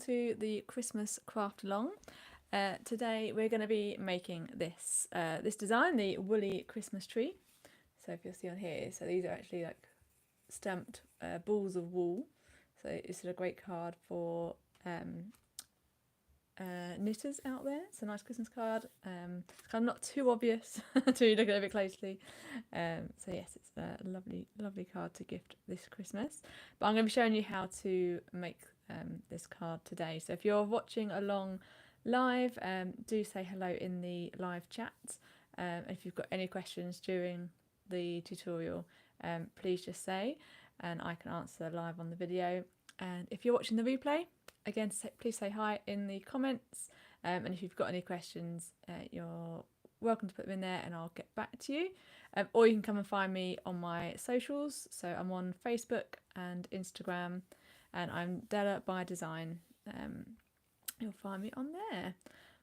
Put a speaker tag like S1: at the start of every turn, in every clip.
S1: to the Christmas craft along. Today we're going to be making this design, the woolly Christmas tree. So if you'll see on here, so these are actually like stamped balls of wool. So it's a great card for knitters out there. It's a nice Christmas card. It's kind of not too obvious to look at it a bit closely. So yes, it's a lovely card to gift this Christmas. But I'm going to be showing you how to make this card today. So if you're watching along live, do say hello in the live chat. If you've got any questions during the tutorial, please just say, and I can answer live on the video. And if you're watching the replay, again, please say hi in the comments, and if you've got any questions, you're welcome to put them in there and I'll get back to you. Or you can come and find me on my socials. So I'm on Facebook and Instagram, and I'm Della by Design. You'll find me on there.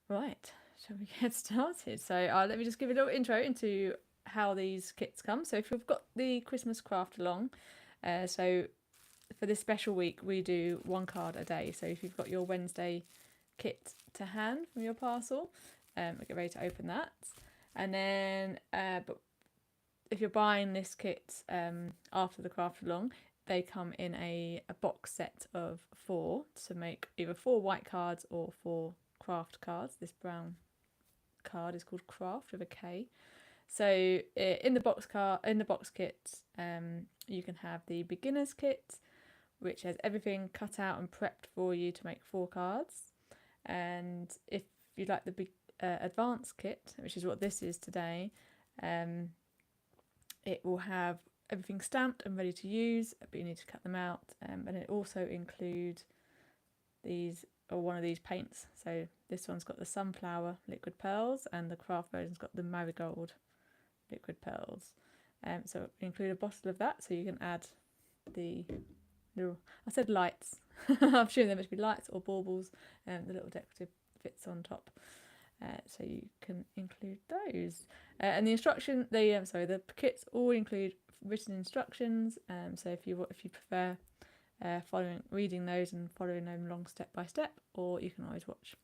S1: Right, shall we get started? So let me just give a little intro into how these kits come. So if you've got the Christmas craft along, so for this special week we do one card a day. So if you've got your Wednesday kit to hand from your parcel, get ready to open that. And then but if you're buying this kit after the craft along, they come in a box set of 4 to make either 4 white cards or 4 craft cards. This brown card is called Craft with a K. So in the box kit, you can have the beginner's kit, which has everything cut out and prepped for you to make 4 cards. And if you'd like the advanced kit, which is what this is today, it will have everything stamped and ready to use, but you need to cut them out. And it also includes these, or one of these paints. So this one's got the sunflower liquid pearls, and the craft version's got the marigold liquid pearls. So include a bottle of that, so you can add the little, I said lights, I'm sure there must be lights or baubles, the little decorative bits on top. So you can include those. And the instruction, the kits all include written instructions. So if you prefer reading those and following them along step by step, or you can always watch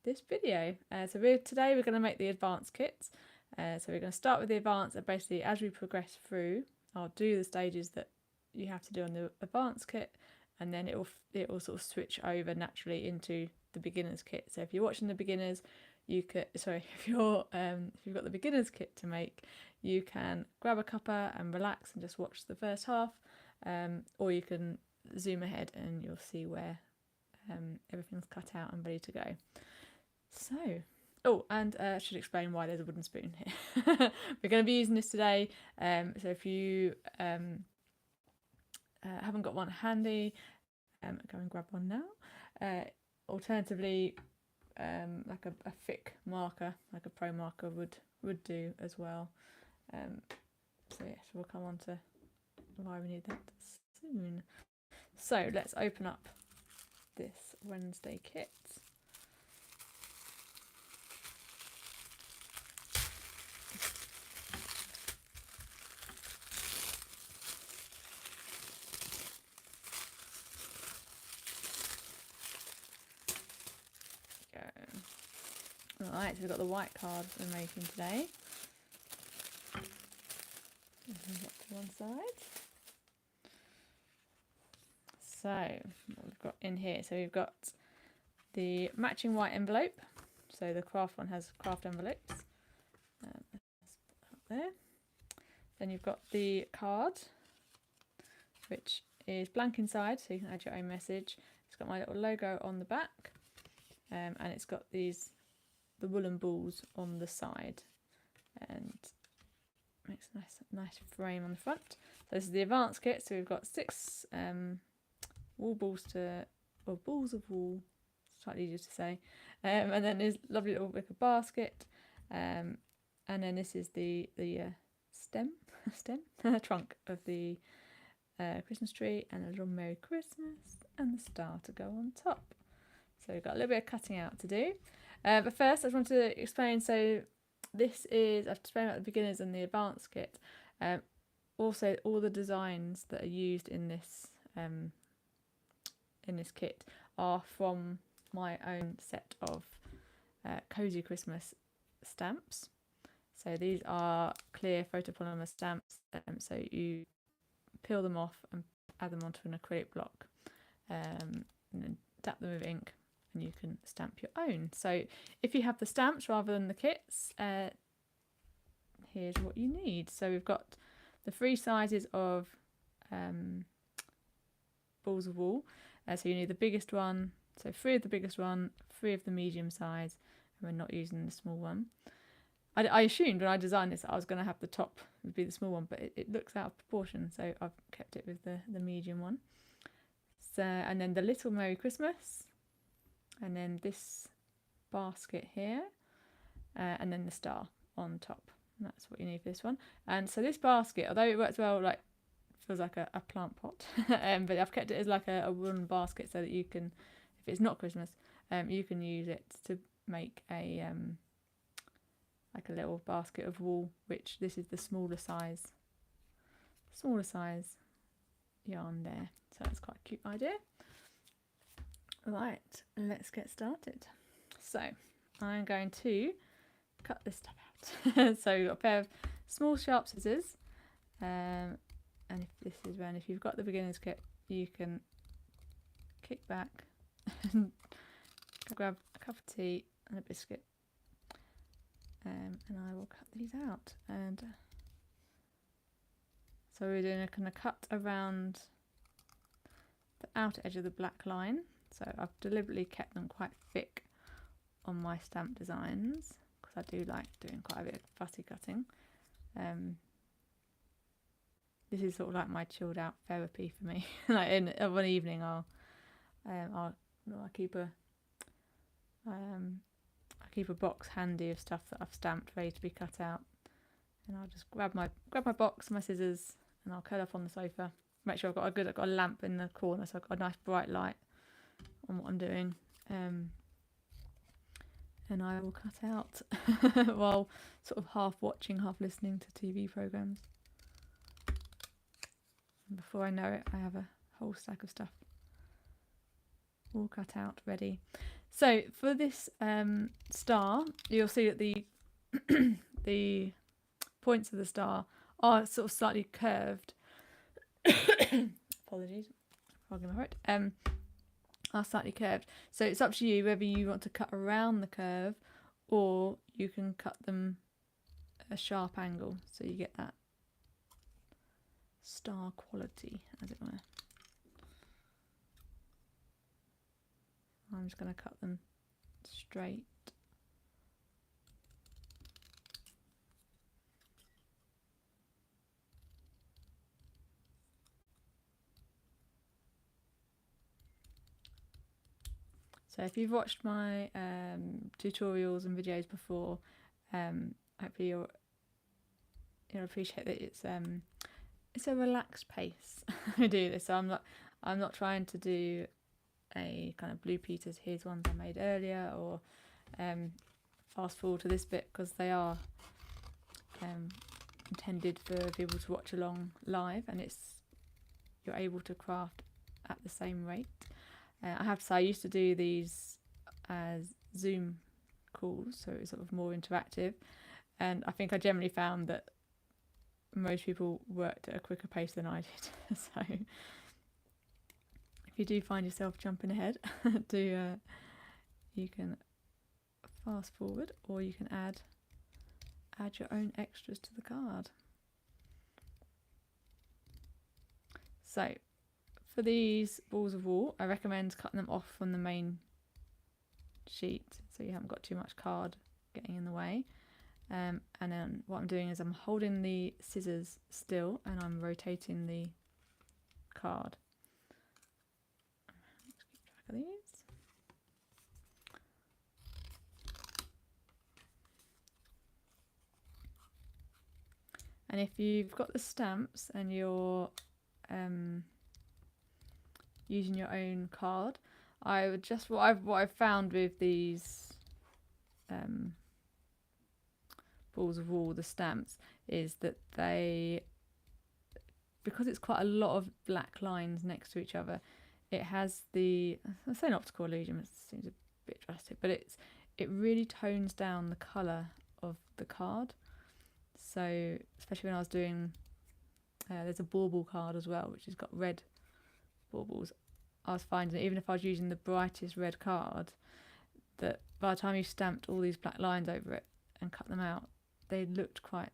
S1: this video. So today we're going to make the advanced kits. So we're going to start with the advanced, and basically as we progress through, I'll do the stages that you have to do on the advanced kit, and then it will sort of switch over naturally into the beginner's kit. So if you're watching the beginners, if you've got the beginner's kit to make, you can grab a cuppa and relax and just watch the first half, or you can zoom ahead and you'll see where everything's cut out and ready to go. So, and I should explain why there's a wooden spoon here. We're going to be using this today, so if you haven't got one handy, go and grab one now. Alternatively, like a thick marker, like a pro marker would do as well. So yes, we'll come on to why we need that soon. So let's open up this Wednesday kit. Alright, so we've got the white card we're making today. Move that to one side. So, what we've got in here, so we've got the matching white envelope. So the craft one has craft envelopes. Let's put that up there. Then you've got the card, which is blank inside, so you can add your own message. It's got my little logo on the back, and it's got the woolen balls on the side, and makes a nice frame on the front. So this is the advanced kit. So we've got 6 balls of wool, slightly easier to say, and then there's a lovely little wicker basket, and then this is the stem trunk of the Christmas tree, and a little Merry Christmas and the star to go on top. So we've got a little bit of cutting out to do. But first I just want to explain, so this is, I've explained about the beginners and the advanced kit. Also all the designs that are used in this kit are from my own set of Cozy Christmas stamps. So these are clear photopolymer stamps, so you peel them off and add them onto an acrylic block, and then dap them with ink, and you can stamp your own. So if you have the stamps rather than the kits, here's what you need. So we've got the 3 sizes of balls of wool. So you need the biggest one, so 3 of the biggest one, 3 of the medium size, and we're not using the small one. I assumed when I designed this I was going to have the top would be the small one, but it looks out of proportion, so I've kept it with the medium one. So, and then the little Merry Christmas, and then this basket here, and then the star on top. And that's what you need for this one. And so this basket, although it works well, like feels like a plant pot, but I've kept it as like a wooden basket so that you can, if it's not Christmas, you can use it to make a like a little basket of wool, which this is the smaller size yarn there. So that's quite a cute idea. Right, let's get started. So I'm going to cut this stuff out. So you've got a pair of small sharp scissors, and if you've got the beginner's kit, you can kick back and grab a cup of tea and a biscuit, and I will cut these out. And so we're doing a kind of cut around the outer edge of the black line. So I've deliberately kept them quite thick on my stamp designs because I do like doing quite a bit of fussy cutting. This is sort of like my chilled out therapy for me. Like of an evening, I keep a box handy of stuff that I've stamped ready to be cut out, and I'll just grab my box, my scissors, and I'll curl up on the sofa. Make sure I've got a lamp in the corner, so I've got a nice bright light on what I'm doing, and I will cut out while sort of half watching, half listening to TV programs. And before I know it, I have a whole stack of stuff all cut out, ready. So for this star, you'll see that the points of the star are sort of slightly curved. Apologies, fogging my throat. Are slightly curved. So it's up to you whether you want to cut around the curve or you can cut them at a sharp angle, so you get that star quality, as it were. I'm just going to cut them straight. So if you've watched my tutorials and videos before, hopefully you'll appreciate that it's a relaxed pace. I do this, so I'm not trying to do a kind of Blue Peters, here's ones I made earlier, or fast forward to this bit, because they are intended for people to watch along live, and you're able to craft at the same rate. I have to say, I used to do these as Zoom calls, so it was sort of more interactive, and I think I generally found that most people worked at a quicker pace than I did. So if you do find yourself jumping ahead, you can fast forward, or you can add your own extras to the card. So for these balls of wool, I recommend cutting them off from the main sheet, so you haven't got too much card getting in the way. And then what I'm doing is I'm holding the scissors still and I'm rotating the card. Let's keep track of these. And if you've got the stamps and you're using your own card, I would just what I've found with these balls of wool, the stamps, is that because it's quite a lot of black lines next to each other, it has the, I say an optical illusion, it seems a bit drastic, but it really tones down the colour of the card. So especially when I was doing, there's a bauble card as well, which has got red baubles. I was finding that even if I was using the brightest red card, that by the time you stamped all these black lines over it and cut them out, they looked quite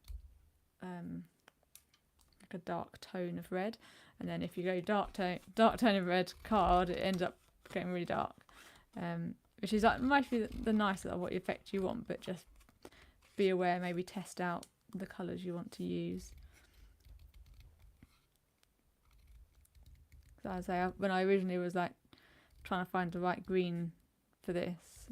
S1: like a dark tone of red. And then if you go dark tone of red card, it ends up getting really dark, which is like might be the nice of what effect you want, but just be aware, maybe test out the colours you want to use. So I say, when I originally was like trying to find the right green for this,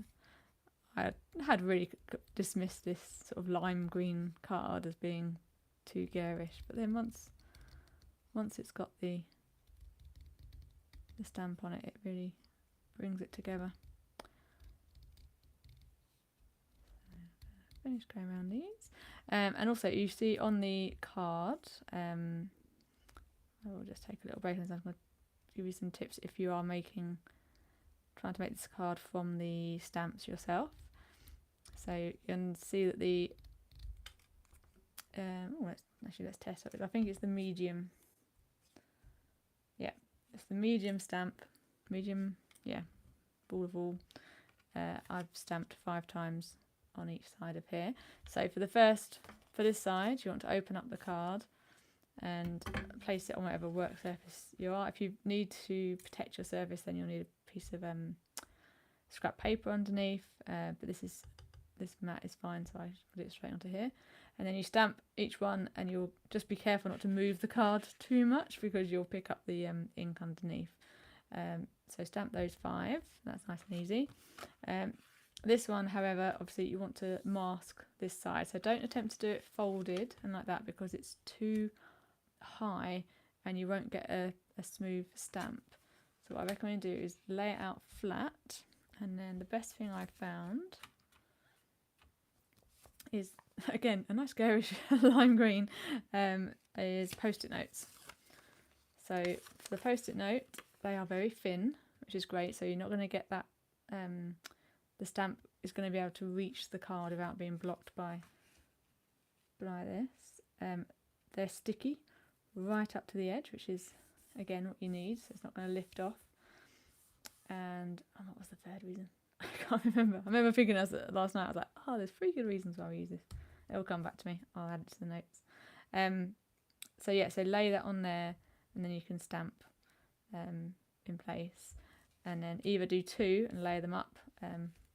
S1: I had really dismissed this sort of lime green card as being too garish, but then once it's got the stamp on it, it really brings it together. Finish going around these, and also you see on the card, I will just take a little break and I'm going to give you some tips if you are trying to make this card from the stamps yourself. So you can see that the let's test it. I think it's the medium. Yeah, it's the medium stamp. Medium, yeah, ball of wool. I've stamped 5 times on each side of here. So for this side, you want to open up the card and place it on whatever work surface you are. If you need to protect your surface, then you'll need a piece of scrap paper underneath, but this mat is fine, so I put it straight onto here. And then you stamp each one, and you'll just be careful not to move the card too much because you'll pick up the ink underneath. So stamp those 5, that's nice and easy. This one, however, obviously you want to mask this side, so don't attempt to do it folded and like that because it's too high and you won't get a smooth stamp. So what I recommend you do is lay it out flat, and then the best thing I found is, again, a nice garish lime green, is post-it notes. So for the post-it note, they are very thin, which is great, so you're not going to get that, the stamp is going to be able to reach the card without being blocked by this. They're sticky right up to the edge, which is, again, what you need, so it's not going to lift off. And what was the third reason? I can't remember. I remember thinking last night, I was like, oh, there's 3 good reasons why we use this. It'll come back to me. I'll add it to the notes. So yeah, so lay that on there, and then you can stamp in place. And then either do 2 and lay them up,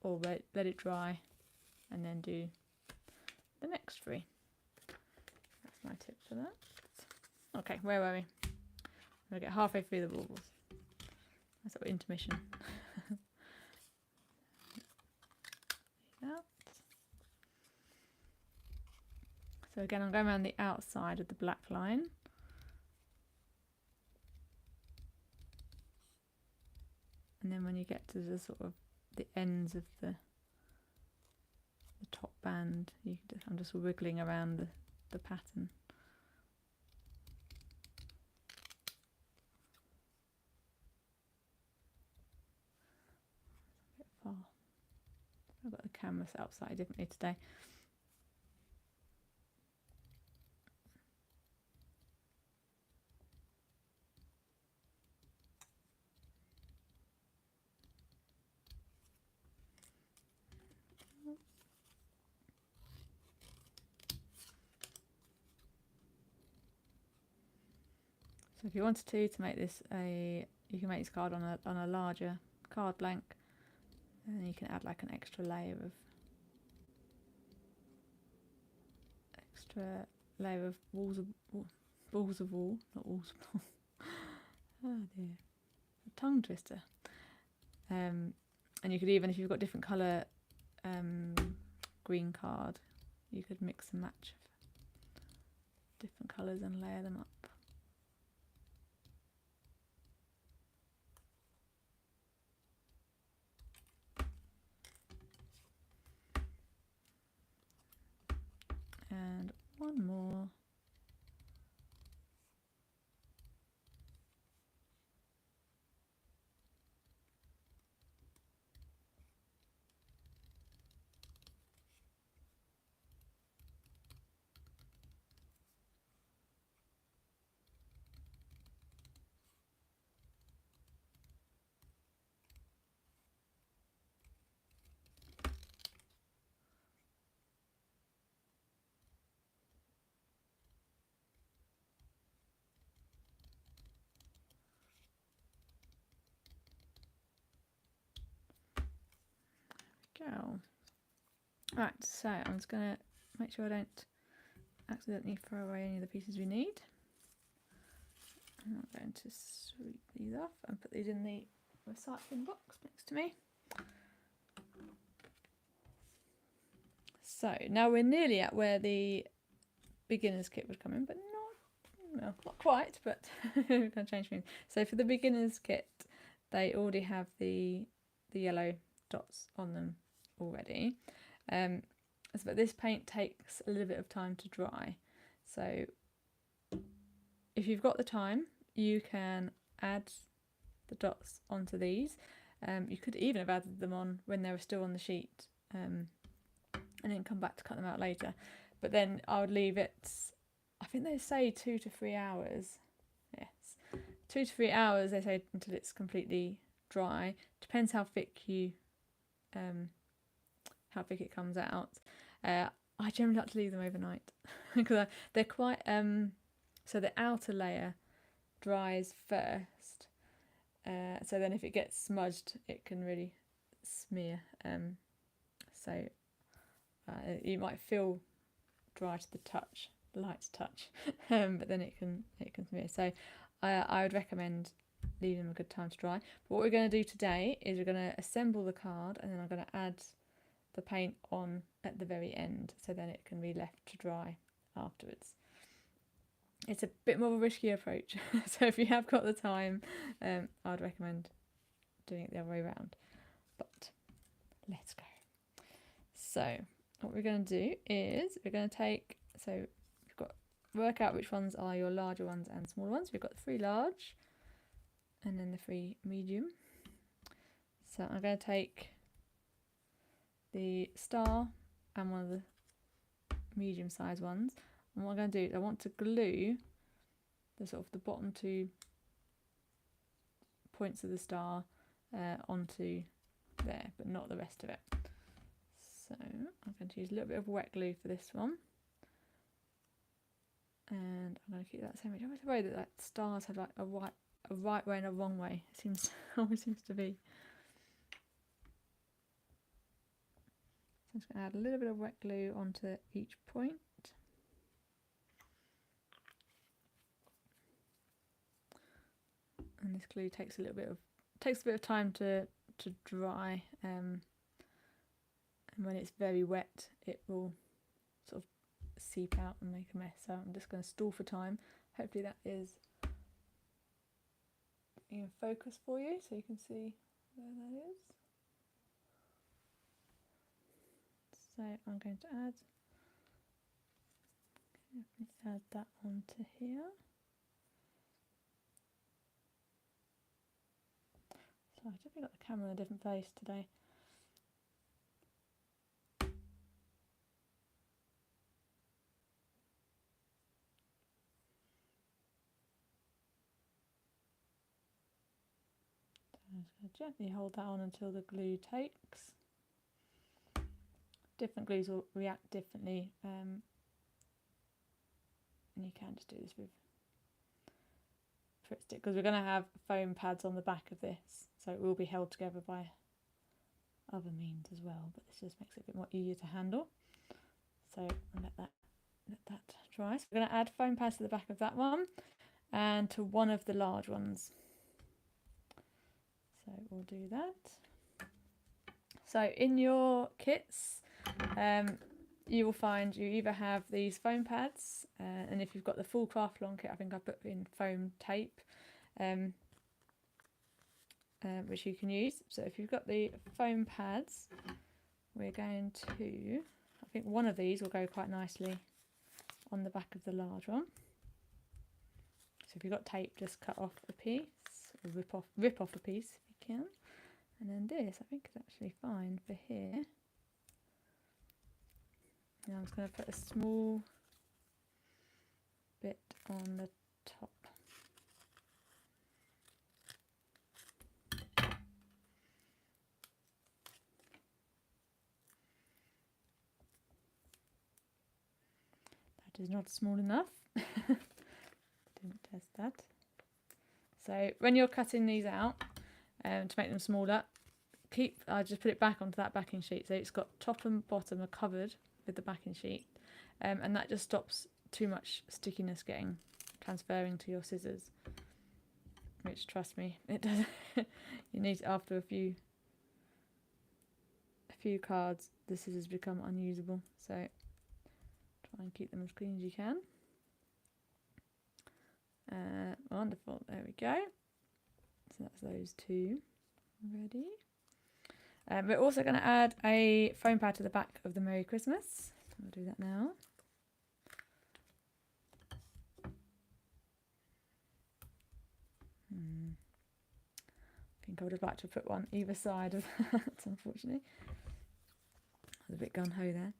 S1: or let it dry and then do the next 3. That's my tip for that. Okay, where were we? I'm going to get halfway through the baubles. That's our intermission. So again, I'm going around the outside of the black line. And then when you get to the sort of the ends of the top band, I'm just wiggling around the pattern. A bit far. I've got the camera set up slightly differently today. So if you wanted to make this you can make this card on a larger card blank, and then you can add like an extra layer of balls of wool, not walls of wool. Oh dear, a tongue twister. And you could even, if you've got different colour green card, you could mix and match different colours and layer them up. And one more. shell. Right, so I'm just going to make sure I don't accidentally throw away any of the pieces we need. I'm going to sweep these off and put these in the recycling box next to me. So now we're nearly at where the beginner's kit would come in, but not quite, but we're going to change things. So for the beginner's kit, they already have the yellow dots on them already. But this paint takes a little bit of time to dry. So if you've got the time, you can add the dots onto these. You could even have added them on when they were still on the sheet, and then come back to cut them out later. But then I would leave it, I think they say 2 to 3 hours. Yes, 2 to 3 hours they say, until it's completely dry. Depends how thick it comes out. I generally like to leave them overnight because they're quite so the outer layer dries first, so then if it gets smudged it can really smear, so you might feel dry to the touch, light touch, but then it can smear. So I would recommend leaving them a good time to dry. But what we're going to do today is we're going to assemble the card, and then I'm going to add the paint on at the very end, so then it can be left to dry afterwards. It's a bit more of a risky approach, so if you have got the time, I'd recommend doing it the other way around. But let's go. So what we're going to do is we're going to take, so you've got work out which ones are your larger ones and smaller ones. We've got the 3 large and then the 3 medium. So I'm going to take the star and one of the medium sized ones, and what I'm going to do is I want to glue the sort of the bottom 2 points of the star onto there, but not the rest of it. So I'm going to use a little bit of wet glue for this one, and I'm going to keep that same way. I always worry that stars have like a right way and a wrong way. It always seems to be. I'm just going to add a little bit of wet glue onto each point. And this glue takes a bit of time to dry, and when it's very wet it will sort of seep out and make a mess. So I'm just going to stall for time. Hopefully that is in focus for you so you can see where that is. So I'm going to add that onto here. So I definitely got the camera in a different place today. I'm just going to gently hold that on until the glue takes. Different glues will react differently, and you can just do this with Frit stick, because we're going to have foam pads on the back of this, so it will be held together by other means as well, but this just makes it a bit more easier to handle. So I'll let that dry. So we're going to add foam pads to the back of that one and to one of the large ones. So we'll do that. So in your kits, you will find you either have these foam pads, and if you've got the full craft long kit, I think I put in foam tape, which you can use. So if you've got the foam pads, we're going to, I think one of these will go quite nicely on the back of the large one. So if you've got tape, just cut off a piece, or rip off a piece if you can. And then this, I think, is actually fine for here. Now I'm just going to put a small bit on the top. That is not small enough. Didn't test that. So when you're cutting these out, to make them smaller, I just put it back onto that backing sheet, so it's got top and bottom are covered with the backing sheet, and that just stops too much stickiness transferring to your scissors, which, trust me, it does. You need, after a few cards, the scissors become unusable, so try and keep them as clean as you can. Wonderful, there we go. So that's those two ready. We're also going to add a foam pad to the back of the Merry Christmas. I'll do that now. I think I would have liked to put one either side of that, unfortunately. I was a bit gung-ho there. I'm going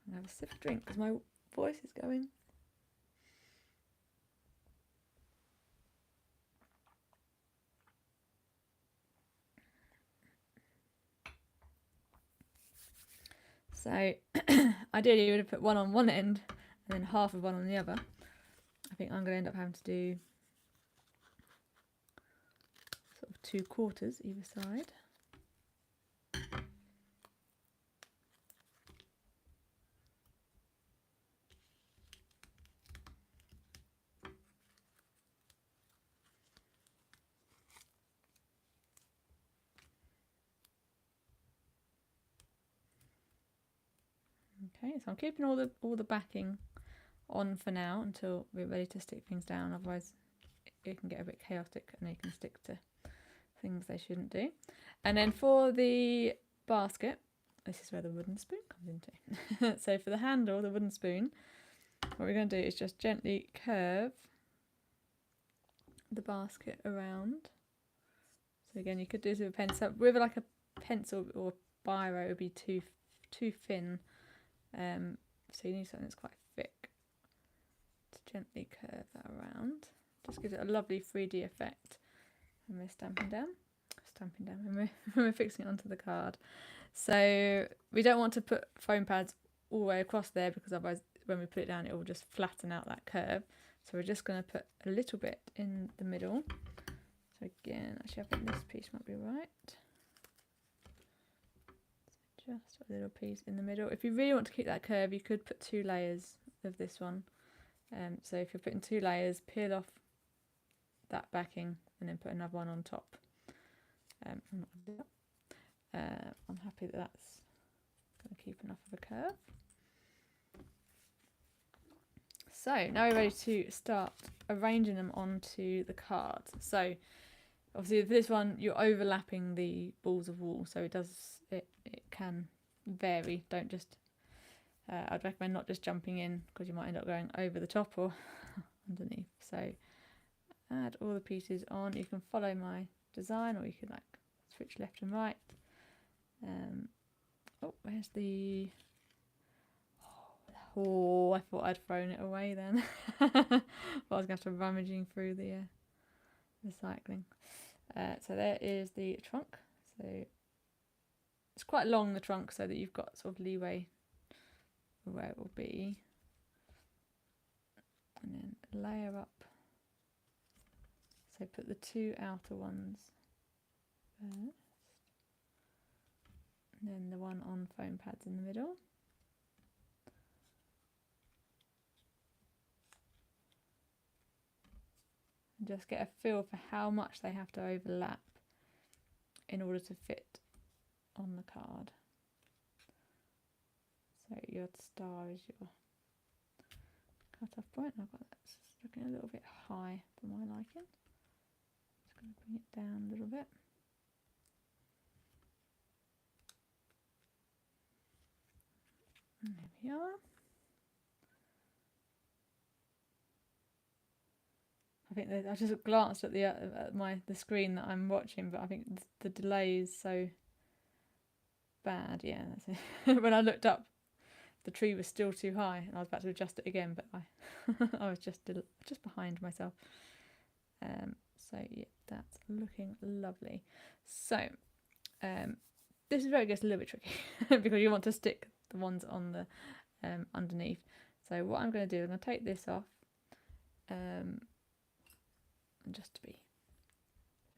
S1: to have a sip of drink because my voice is going. So ideally you would have put one on one end and then half of one on the other. I think I'm going to end up having to do sort of 2/4 either side. Okay, so I'm keeping all the backing on for now until we're ready to stick things down, otherwise it can get a bit chaotic and they can stick to things they shouldn't do. And then for the basket, this is where the wooden spoon comes into. So for the handle, the wooden spoon, what we're going to do is just gently curve the basket around. So again, you could do this with a pencil. With like a pencil or biro, it would be too thin. So you need something that's quite thick to gently curve that around. Just gives it a lovely 3D effect when we're stamping down when we're fixing it onto the card. So we don't want to put foam pads all the way across there, because otherwise when we put it down it will just flatten out that curve. So we're just going to put a little bit in the middle. So again, actually I think this piece might be right. Just a little piece in the middle. If you really want to keep that curve, you could put 2 layers of this one. So if you're putting 2 layers, peel off that backing and then put another one on top. I'm not going to do that. I'm happy that that's going to keep enough of a curve. So now we're ready to start arranging them onto the card. So obviously for this one you're overlapping the balls of wool, so it can vary. Don't just I'd recommend not just jumping in, because you might end up going over the top or underneath. So add all the pieces on. You can follow my design or you can like switch left and right. Oh, where's the... Oh, I thought I'd thrown it away then. But I was going to have to rummaging through the recycling. So there is the trunk. So it's quite long, the trunk, so that you've got sort of leeway where it will be. And then layer up. So put the 2 outer ones first. And then the one on foam pads in the middle. And just get a feel for how much they have to overlap in order to fit on the card. So your star is your cut-off point. I've got that looking a little bit high for my liking. Just going to bring it down a little bit. And there we are. I think I just glanced at the screen that I'm watching, but I think the delay is so bad. Yeah, that's it. When I looked up, the tree was still too high, and I was about to adjust it again, but I was just behind myself. So yeah, that's looking lovely. So this is where it gets a little bit tricky because you want to stick the ones on the underneath. So what I'm going to do, I'm going to take this off. And just to be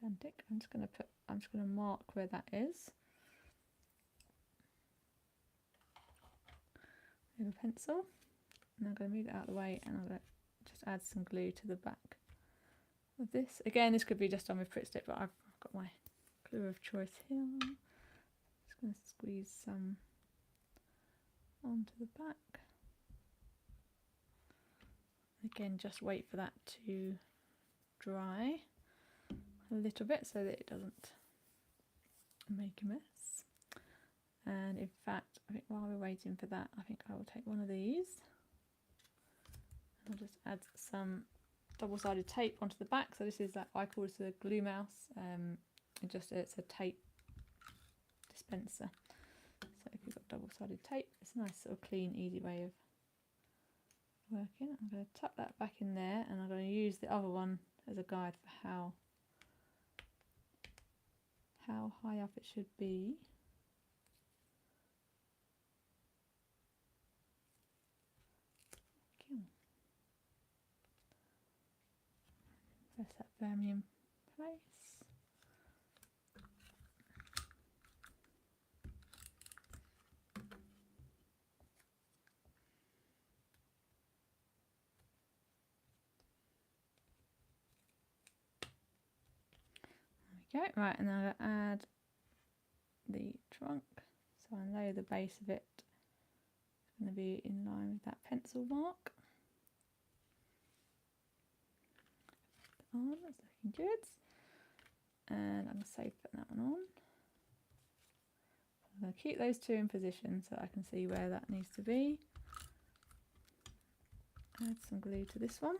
S1: pedantic, I'm just going to mark where that is. paper pencil, and I'm going to move it out of the way, and I'm going to just add some glue to the back of this. Again, this could be just done with Pritt Stick, but I've got my glue of choice here. Just going to squeeze some onto the back. Again, just wait for that to dry a little bit so that it doesn't make a mess. And in fact, I think while we're waiting for that, I think I will take one of these. I'll just add some double-sided tape onto the back. So this is like, I call this a glue mouse. It's a tape dispenser. So if you've got double-sided tape, it's a nice sort of clean, easy way of working. I'm going to tuck that back in there, and I'm going to use the other one as a guide for how high up it should be. Press that firmly in place. There we go. Right, and then I'm going to add the trunk. So I know the base of it is going to be in line with that pencil mark. On, that's looking good. And I'm safe putting that one on. I'm going to keep those two in position so I can see where that needs to be. Add some glue to this one.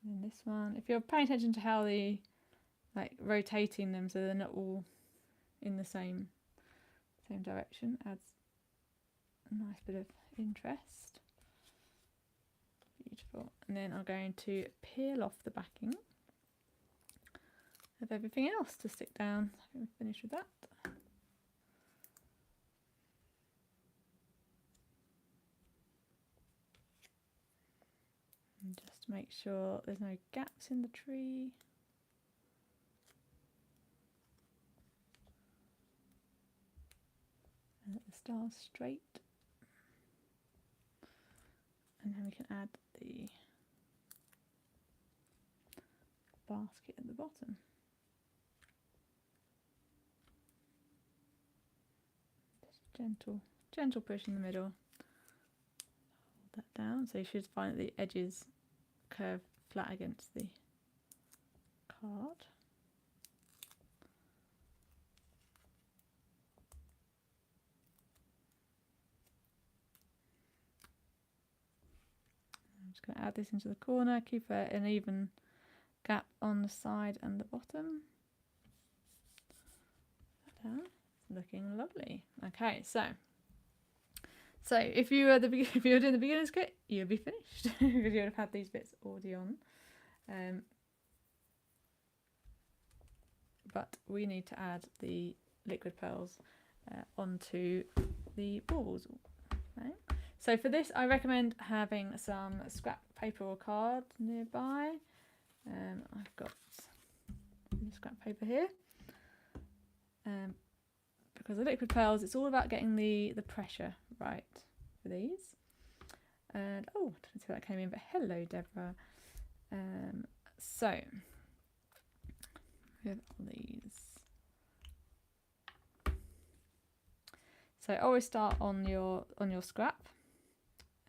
S1: And this one, if you're paying attention to how rotating them so they're not all in the same direction, adds a nice bit of interest. Beautiful. And then I'm going to peel off the backing of everything else to stick down. I think we're finished with that. And just make sure there's no gaps in the tree. And that the star's straight. And then we can add the basket at the bottom. Just gentle push in the middle. Hold that down, so you should find that the edges curve flat against the card. I'm just going to add this into the corner, keep an even gap on the side and the bottom. Put that down. It's looking lovely. Okay, so if you were doing the beginner's kit, you'd be finished because you would have had these bits already on. But we need to add the liquid pearls onto the baubles. Okay. So for this, I recommend having some scrap paper or card nearby. I've got the scrap paper here. Because the liquid pearls, it's all about getting the pressure right for these. And oh, I don't see where that came in, but hello, Deborah. So we have all these. So always start on your scrap,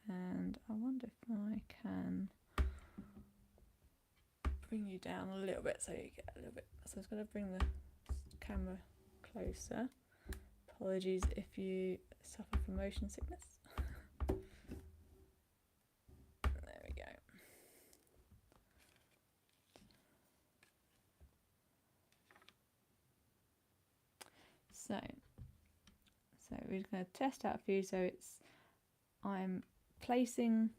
S1: and I wonder if I can bring you down a little bit so you get a little bit. So I was going to bring the camera closer. Apologies if you suffer from motion sickness. There we go. So we're just going to test out a few. So I'm placing,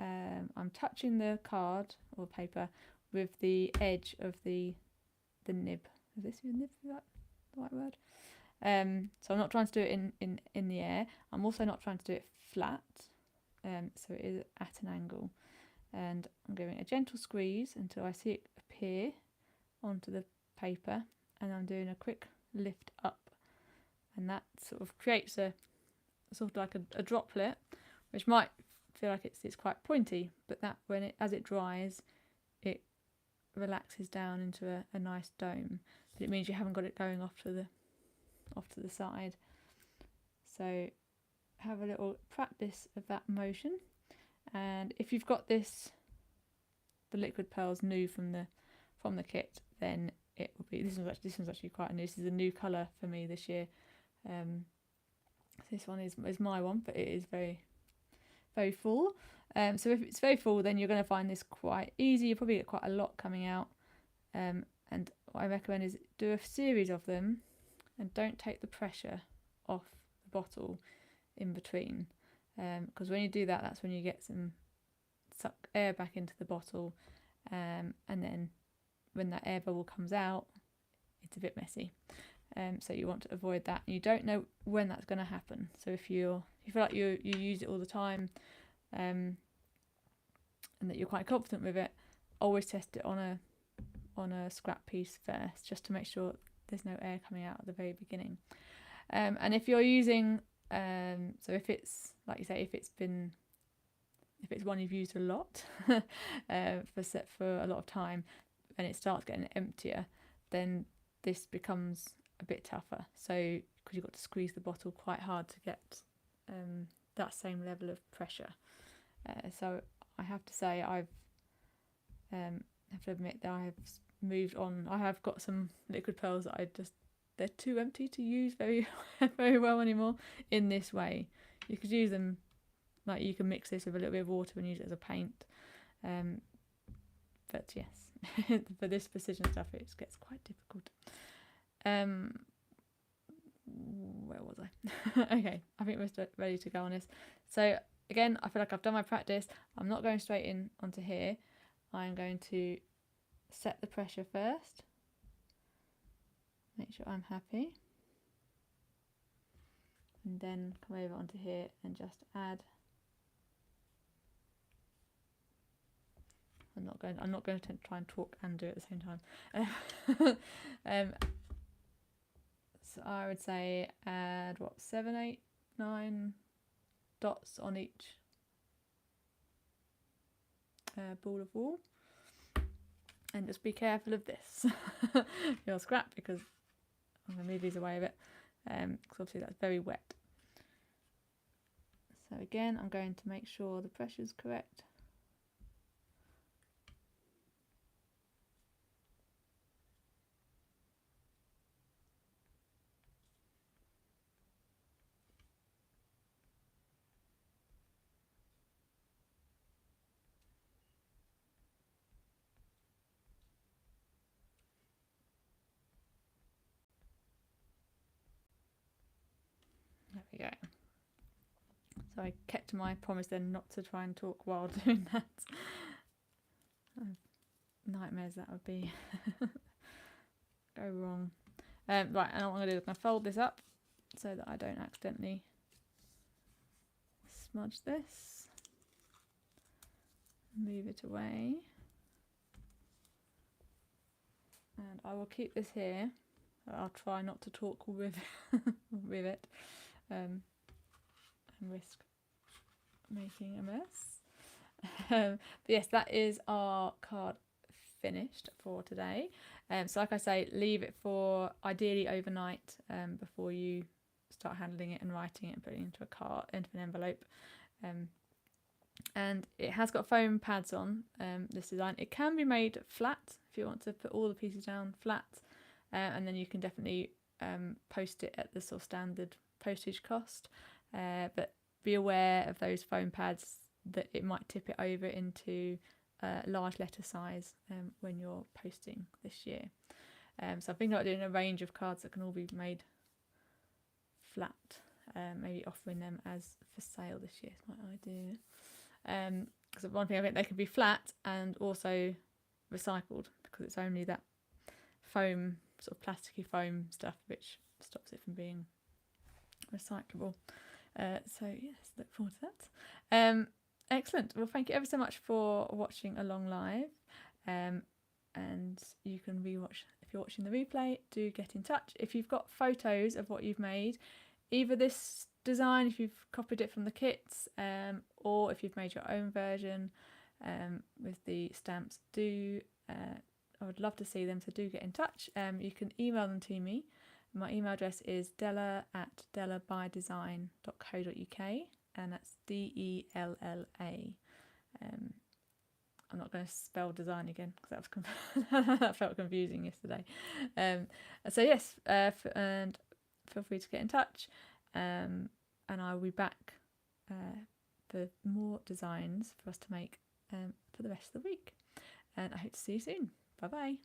S1: I'm touching the card or paper with the edge of the nib. Is this your nib? Is that the right word? So I'm not trying to do it in the air. I'm also not trying to do it flat, so it is at an angle. And I'm giving a gentle squeeze until I see it appear onto the paper, and I'm doing a quick lift up, and that sort of creates a sort of like a droplet, which might feel like it's quite pointy, but that as it dries, it relaxes down into a nice dome. But it means you haven't got it going off to the side. So have a little practice of that motion. And if you've got the liquid pearls new from the kit, then it will be, this one's actually quite new. This is a new colour for me this year. This one is my one, but it is very, very full. So if it's very full, then you're going to find this quite easy. You'll probably get quite a lot coming out. And what I recommend is do a series of them, and don't take the pressure off the bottle in between. Because when you do that, that's when you get some suck air back into the bottle, and then when that air bubble comes out, it's a bit messy. So you want to avoid that. You don't know when that's going to happen. So if you feel like you use it all the time, and that you're quite confident with it, always test it on a scrap piece first, just to make sure there's no air coming out at the very beginning. And if you're using, so if it's like you say, if it's one you've used a lot for a lot of time, and it starts getting emptier, then this becomes a bit tougher. So because you've got to squeeze the bottle quite hard to get that same level of pressure. So I have to say I have to admit that I have moved on. I have got some liquid pearls that they're too empty to use very very well anymore in this way. You could use them, like you can mix this with a little bit of water and use it as a paint. But yes, for this precision stuff it gets quite difficult. Where was I? Okay, I think we're ready to go on this. So again, I feel like I've done my practice. I'm not going straight in onto here. I'm going to set the pressure first. Make sure I'm happy. And then come over onto here and just add. I'm not going to try and talk and do it at the same time. So I would say add 7, 8, 9 dots on each ball of wool, and just be careful of this. Your scrap, because I'm going to move these away a bit, because obviously that's very wet. So again, I'm going to make sure the pressure is correct. There we go. So I kept to my promise then not to try and talk while doing that. Nightmares that would be. Go wrong. Right, and what I'm going to do is I'm going to fold this up so that I don't accidentally smudge this. Move it away. And I will keep this here. I'll try not to talk with with it, and risk making a mess. But yes, that is our card finished for today. So like I say, leave it for ideally overnight before you start handling it and writing it and putting it into an envelope. And it has got foam pads on, this design. It can be made flat if you want to put all the pieces down flat, and then you can definitely post it at the sort of standard postage cost, but be aware of those foam pads, that it might tip it over into large letter size when you're posting this year. So I'm thinking about doing a range of cards that can all be made flat, maybe offering them as for sale this year is my idea. Because one thing, I think they can be flat and also recycled, because it's only that foam, sort of plasticky foam stuff, which stops it from being recyclable. So yes, look forward to that. Excellent. Well, thank you ever so much for watching along live. And you can rewatch if you're watching the replay. Do get in touch if you've got photos of what you've made, either this design if you've copied it from the kits, or if you've made your own version with the stamps. I would love to see them, so do get in touch. You can email them to me. My email address is della@dellabydesign.co.uk, and that's DELLA. I'm not going to spell design again because that felt confusing yesterday. So yes, and feel free to get in touch, and I will be back for more designs for us to make for the rest of the week. And I hope to see you soon. Bye bye.